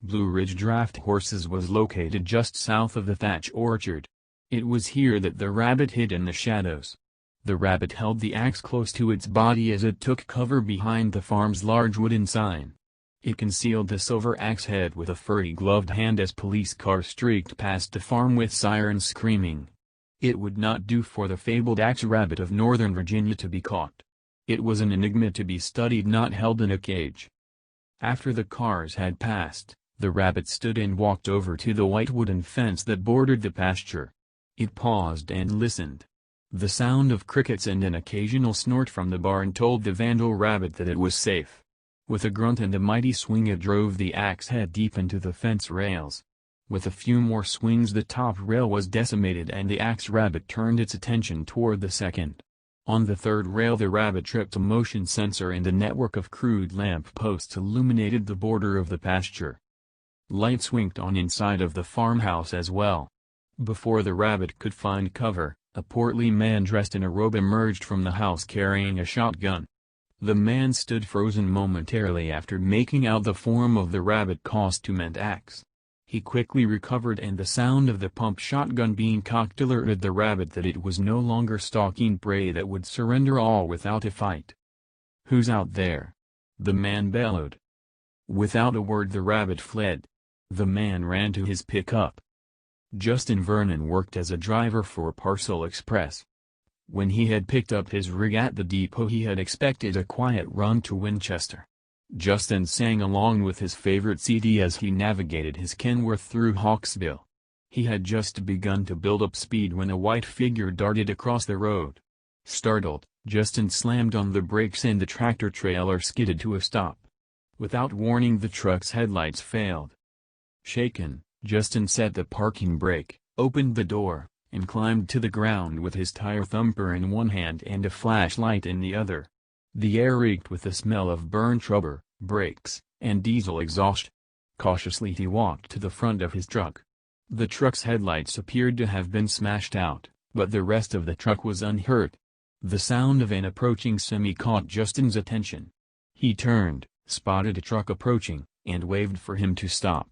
Blue Ridge Draft Horses was located just south of the thatch orchard. It was here that the rabbit hid in the shadows. The rabbit held the axe close to its body as it took cover behind the farm's large wooden sign. It concealed the silver axe head with a furry gloved hand as police cars streaked past the farm with sirens screaming. It would not do for the fabled axe rabbit of Northern Virginia to be caught. It was an enigma to be studied, not held in a cage. After the cars had passed, the rabbit stood and walked over to the white wooden fence that bordered the pasture. It paused and listened. The sound of crickets and an occasional snort from the barn told the vandal rabbit that it was safe. With a grunt and a mighty swing it drove the axe head deep into the fence rails. With a few more swings the top rail was decimated and the axe rabbit turned its attention toward the second. On the third rail the rabbit tripped a motion sensor and a network of crude lamp posts illuminated the border of the pasture. Lights winked on inside of the farmhouse as well. Before the rabbit could find cover, a portly man dressed in a robe emerged from the house carrying a shotgun. The man stood frozen momentarily after making out the form of the rabbit costume and axe. He quickly recovered and the sound of the pump shotgun being cocked alerted the rabbit that it was no longer stalking prey that would surrender all without a fight. "Who's out there?" the man bellowed. Without a word the rabbit fled. The man ran to his pickup. Justin Vernon worked as a driver for Parcel Express. When he had picked up his rig at the depot he had expected a quiet run to Winchester. Justin sang along with his favorite CD as he navigated his Kenworth through Hawksville. He had just begun to build up speed when a white figure darted across the road. Startled, Justin slammed on the brakes and the tractor-trailer skidded to a stop. Without warning the truck's headlights failed. Shaken, Justin set the parking brake, opened the door, and climbed to the ground with his tire thumper in one hand and a flashlight in the other. The air reeked with the smell of burnt rubber, brakes, and diesel exhaust. Cautiously he walked to the front of his truck. The truck's headlights appeared to have been smashed out, but the rest of the truck was unhurt. The sound of an approaching semi caught Justin's attention. He turned, spotted a truck approaching, and waved for him to stop.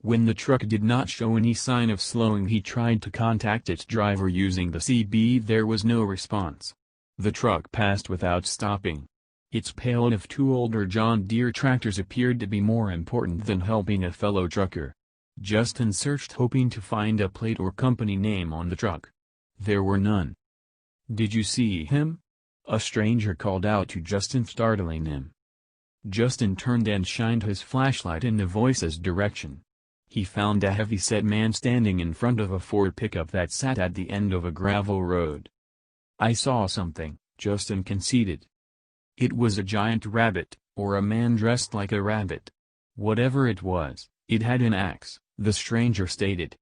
When the truck did not show any sign of slowing he tried to contact its driver using the CB. There was no response. The truck passed without stopping. Its payload of two older John Deere tractors appeared to be more important than helping a fellow trucker. Justin searched hoping to find a plate or company name on the truck. There were none. "Did you see him?" a stranger called out to Justin, startling him. Justin turned and shined his flashlight in the voice's direction. He found a heavy-set man standing in front of a Ford pickup that sat at the end of a gravel road. "I saw something," Justin conceded. It was a giant rabbit, or a man dressed like a rabbit. Whatever it was, it had an axe, the stranger stated.